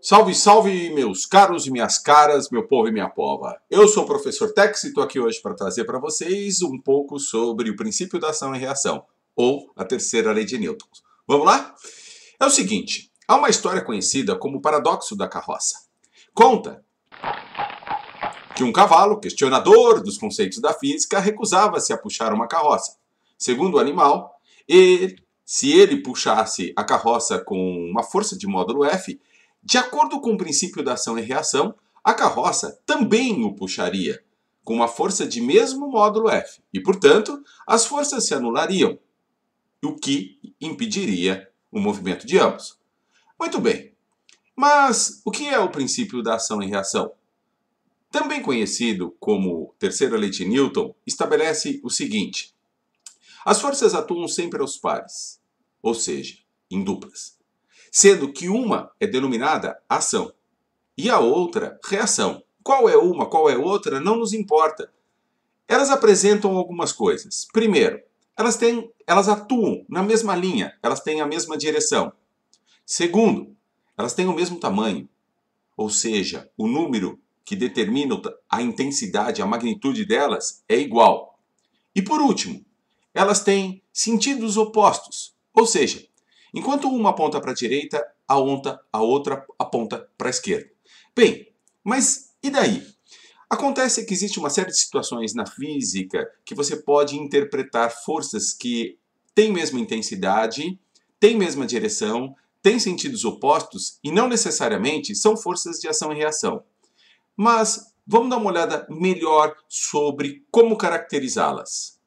Salve, salve, meus caros e minhas caras, meu povo e minha pova. Eu sou o professor Tex e estou aqui hoje para trazer para vocês um pouco sobre o princípio da ação e reação, ou a terceira lei de Newton. Vamos lá? É o seguinte, há uma história conhecida como o paradoxo da carroça. Conta que um cavalo, questionador dos conceitos da física, recusava-se a puxar uma carroça. Segundo o animal, se ele puxasse a carroça com uma força de módulo F, de acordo com o princípio da ação e reação, a carroça também o puxaria, com uma força de mesmo módulo F, e, portanto, as forças se anulariam, o que impediria o movimento de ambos. Muito bem, mas o que é o princípio da ação e reação? Também conhecido como terceira lei de Newton, estabelece o seguinte: as forças atuam sempre aos pares, ou seja, em duplas, sendo que uma é denominada ação e a outra reação. Qual é uma, qual é outra, não nos importa. Elas apresentam algumas coisas. Primeiro, elas atuam na mesma linha, elas têm a mesma direção. Segundo, elas têm o mesmo tamanho, ou seja, o número que determina a intensidade, a magnitude delas é igual. E por último, elas têm sentidos opostos, ou seja, enquanto uma aponta para a direita, a outra aponta para a esquerda. Bem, mas e daí? Acontece que existe uma série de situações na física que você pode interpretar forças que têm mesma intensidade, têm mesma direção, têm sentidos opostos e não necessariamente são forças de ação e reação. Mas vamos dar uma olhada melhor sobre como caracterizá-las.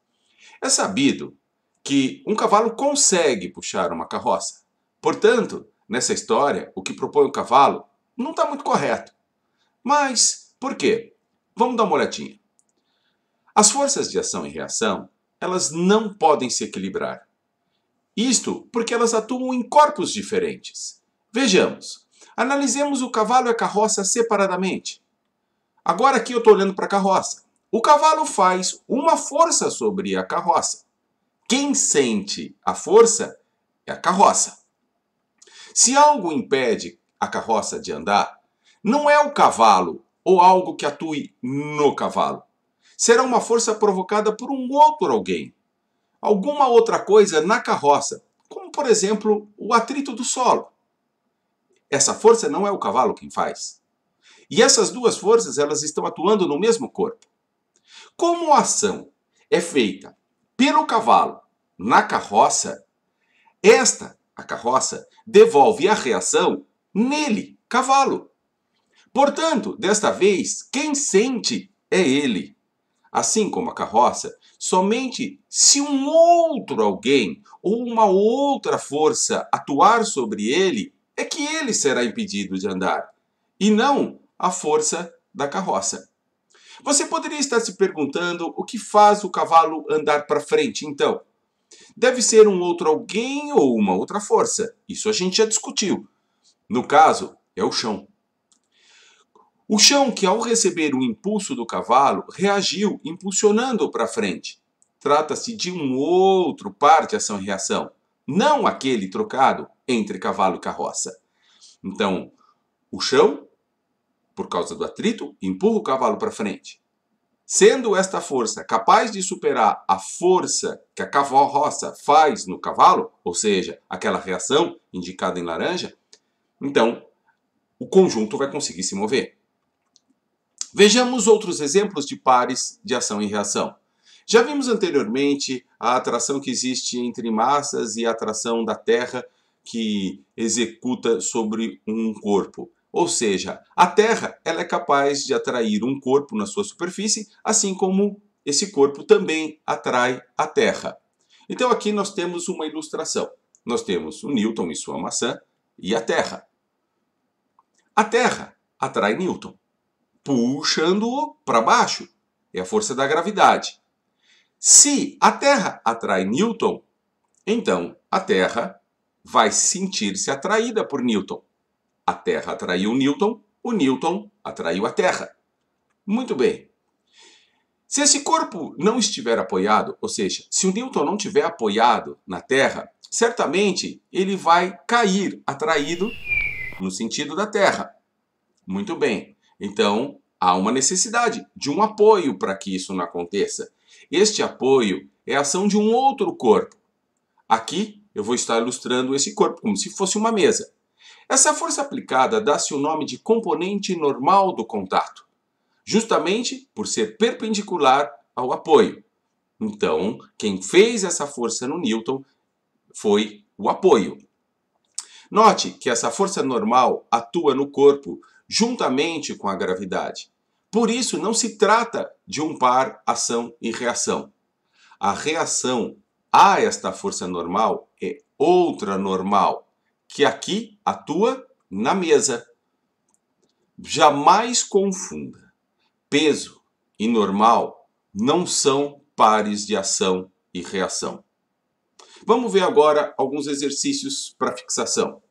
É sabido que um cavalo consegue puxar uma carroça. Portanto, nessa história, o que propõe o cavalo não está muito correto. Mas por quê? Vamos dar uma olhadinha. As forças de ação e reação, elas não podem se equilibrar. Isto porque elas atuam em corpos diferentes. Vejamos, analisemos o cavalo e a carroça separadamente. Agora aqui eu estou olhando para a carroça. O cavalo faz uma força sobre a carroça. Quem sente a força é a carroça. Se algo impede a carroça de andar, não é o cavalo ou algo que atue no cavalo. Será uma força provocada por um outro alguém. Alguma outra coisa na carroça, como por exemplo o atrito do solo. Essa força não é o cavalo quem faz. E essas duas forças elas estão atuando no mesmo corpo. Como a ação é feita pelo cavalo na carroça, a carroça, devolve a reação nele, cavalo. Portanto, desta vez, quem sente é ele. Assim como a carroça, somente se um outro alguém ou uma outra força atuar sobre ele, é que ele será impedido de andar, e não a força da carroça. Você poderia estar se perguntando o que faz o cavalo andar para frente, então? Deve ser um outro alguém ou uma outra força. Isso a gente já discutiu. No caso, é o chão. O chão que, ao receber o impulso do cavalo, reagiu, impulsionando-o para frente. Trata-se de um outro par de ação e reação, não aquele trocado entre cavalo e carroça. Então, o chão, por causa do atrito, empurra o cavalo para frente. Sendo esta força capaz de superar a força que a carroça faz no cavalo, ou seja, aquela reação indicada em laranja, então o conjunto vai conseguir se mover. Vejamos outros exemplos de pares de ação e reação. Já vimos anteriormente a atração que existe entre massas e a atração da Terra que executa sobre um corpo. Ou seja, a Terra ela é capaz de atrair um corpo na sua superfície, assim como esse corpo também atrai a Terra. Então aqui nós temos uma ilustração. Nós temos o Newton e sua maçã e a Terra. A Terra atrai Newton, puxando-o para baixo. É a força da gravidade. Se a Terra atrai Newton, então a Terra vai sentir-se atraída por Newton. A Terra atraiu o Newton atraiu a Terra. Muito bem. Se esse corpo não estiver apoiado, ou seja, se o Newton não estiver apoiado na Terra, certamente ele vai cair atraído no sentido da Terra. Muito bem. Então, há uma necessidade de um apoio para que isso não aconteça. Este apoio é a ação de um outro corpo. Aqui eu vou estar ilustrando esse corpo como se fosse uma mesa. Essa força aplicada dá-se o nome de componente normal do contato, justamente por ser perpendicular ao apoio. Então, quem fez essa força no Newton foi o apoio. Note que essa força normal atua no corpo juntamente com a gravidade. Por isso, não se trata de um par ação e reação. A reação a esta força normal é outra normal, que aqui atua na mesa. Jamais confunda. Peso e normal não são pares de ação e reação. Vamos ver agora alguns exercícios para fixação.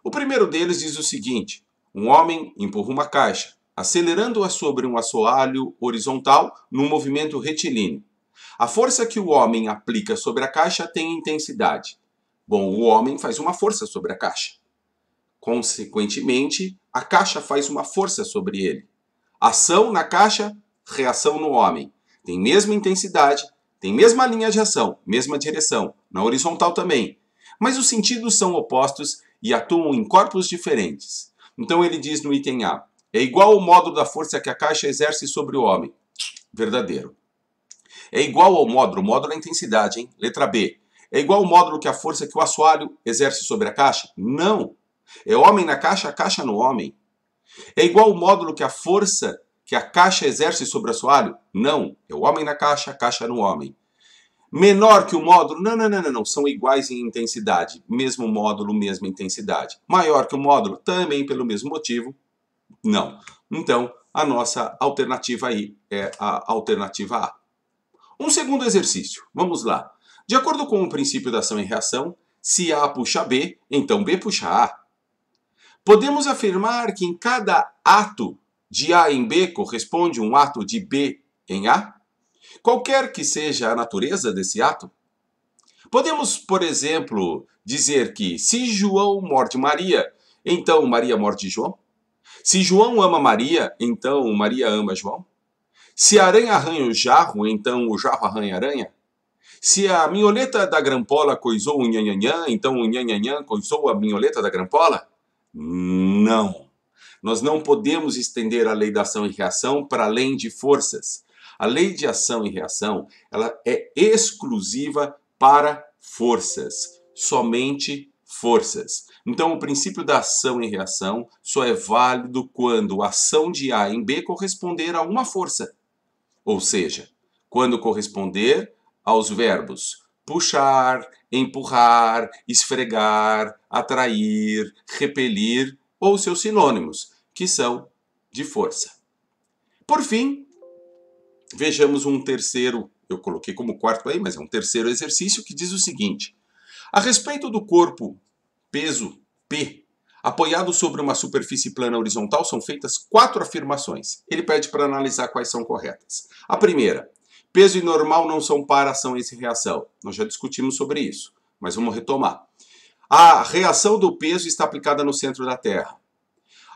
O primeiro deles diz o seguinte: um homem empurra uma caixa, acelerando-a sobre um assoalho horizontal num movimento retilíneo. A força que o homem aplica sobre a caixa tem intensidade. Bom, o homem faz uma força sobre a caixa. Consequentemente, a caixa faz uma força sobre ele. Ação na caixa, reação no homem. Tem mesma intensidade, tem mesma linha de ação, mesma direção, na horizontal também. Mas os sentidos são opostos e atuam em corpos diferentes. Então ele diz no item A: é igual ao módulo da força que a caixa exerce sobre o homem. Verdadeiro. É igual ao módulo, o módulo é a intensidade, hein? Letra B. É igual ao módulo que a força que o assoalho exerce sobre a caixa? Não. É homem na caixa, a caixa no homem. É igual ao módulo que a força que a caixa exerce sobre o assoalho? Não. É o homem na caixa, a caixa no homem. Menor que o módulo? Não. São iguais em intensidade. Mesmo módulo, mesma intensidade. Maior que o módulo? Também pelo mesmo motivo? Não. Então, a nossa alternativa aí é a alternativa A. Um segundo exercício. Vamos lá. De acordo com o princípio da ação e reação, se A puxa B, então B puxa A. Podemos afirmar que em cada ato de A em B corresponde um ato de B em A? Qualquer que seja a natureza desse ato? Podemos, por exemplo, dizer que se João morde Maria, então Maria morde João? Se João ama Maria, então Maria ama João? Se a aranha arranha o jarro, então o jarro arranha a aranha? Se a minholeta da grampola coisou o nhanhanhã, então o nhanhanhã coisou a minholeta da grampola? Não. Nós não podemos estender a lei da ação e reação para além de forças. A lei de ação e reação, ela é exclusiva para forças, somente forças. Então, o princípio da ação e reação só é válido quando a ação de A em B corresponder a uma força. Ou seja, quando corresponder aos verbos puxar, empurrar, esfregar, atrair, repelir ou seus sinônimos, que são de força. Por fim, vejamos um terceiro, eu coloquei como quarto aí, mas é um terceiro exercício que diz o seguinte: a respeito do corpo peso P, apoiado sobre uma superfície plana horizontal, são feitas 4 afirmações. Ele pede para analisar quais são corretas. A primeira: peso e normal não são par ação e reação. Nós já discutimos sobre isso, mas vamos retomar. A reação do peso está aplicada no centro da Terra.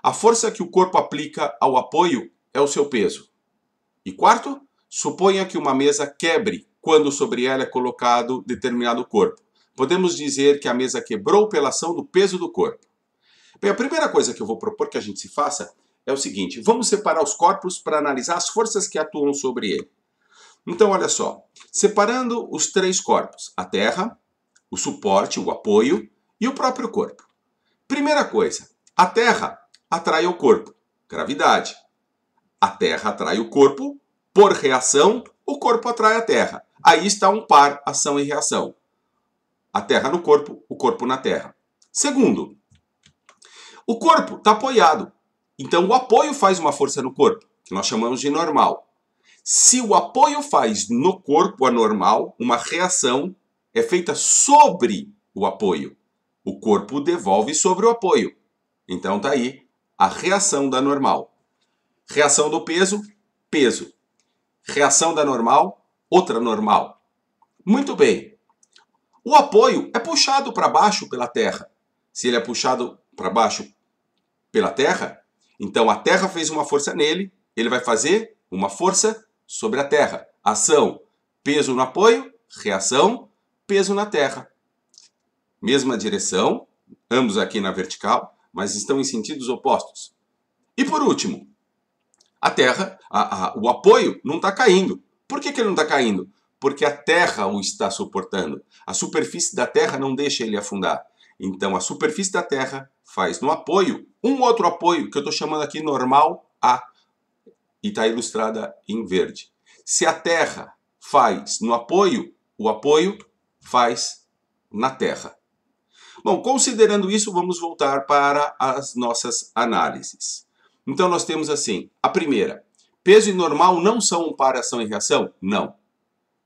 A força que o corpo aplica ao apoio é o seu peso. E quarto, suponha que uma mesa quebre quando sobre ela é colocado determinado corpo. Podemos dizer que a mesa quebrou pela ação do peso do corpo. Bem, a primeira coisa que eu vou propor que a gente se faça é o seguinte: vamos separar os corpos para analisar as forças que atuam sobre ele. Então, olha só, separando os 3 corpos, a Terra, o suporte, o apoio e o próprio corpo. Primeira coisa, a Terra atrai o corpo, gravidade. A Terra atrai o corpo, por reação, o corpo atrai a Terra. Aí está um par, ação e reação. A Terra no corpo, o corpo na Terra. Segundo, o corpo está apoiado. Então o apoio faz uma força no corpo, que nós chamamos de normal. Se o apoio faz no corpo anormal, uma reação é feita sobre o apoio. O corpo devolve sobre o apoio. Então está aí a reação da normal. Reação do peso, peso. Reação da normal, outra normal. Muito bem. O apoio é puxado para baixo pela Terra. Se ele é puxado para baixo pela Terra, então a Terra fez uma força nele, ele vai fazer uma força sobre a Terra. Ação, peso no apoio, reação, peso na Terra. Mesma direção, ambos aqui na vertical, mas estão em sentidos opostos. E por último, a Terra, o apoio não está caindo. Por que ele não está caindo? Porque a Terra o está suportando. A superfície da Terra não deixa ele afundar. Então a superfície da Terra faz no apoio um outro apoio, que eu estou chamando aqui normal A, e está ilustrada em verde. Se a Terra faz no apoio, o apoio faz na Terra. Bom, considerando isso, vamos voltar para as nossas análises. Então nós temos assim, a primeira, peso e normal não são um par ação e reação? Não.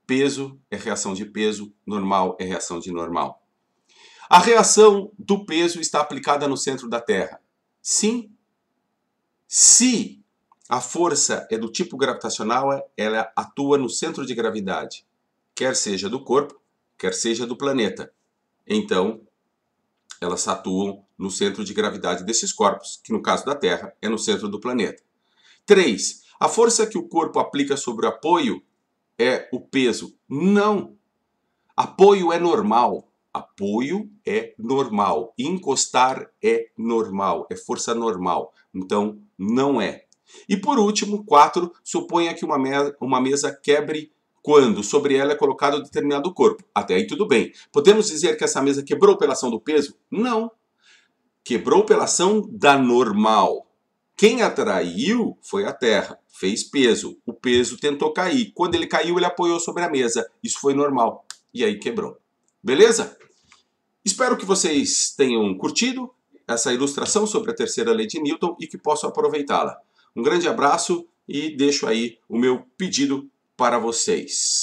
Peso é reação de peso, normal é reação de normal. A reação do peso está aplicada no centro da Terra? Sim. Se a força é do tipo gravitacional, ela atua no centro de gravidade, quer seja do corpo, quer seja do planeta. Então, elas atuam no centro de gravidade desses corpos, que no caso da Terra é no centro do planeta. 3. A força que o corpo aplica sobre o apoio é o peso? Não. Apoio é normal. Apoio é normal. Encostar é normal. É força normal. Então, não é. E por último, 4. Suponha que uma mesa quebre quando sobre ela é colocado determinado corpo. Até aí tudo bem. Podemos dizer que essa mesa quebrou pela ação do peso? Não. Quebrou pela ação da normal. Quem atraiu foi a Terra. Fez peso. O peso tentou cair. Quando ele caiu, ele apoiou sobre a mesa. Isso foi normal. E aí quebrou. Beleza? Espero que vocês tenham curtido essa ilustração sobre a terceira lei de Newton e que possam aproveitá-la. Um grande abraço e deixo aí o meu pedido para vocês.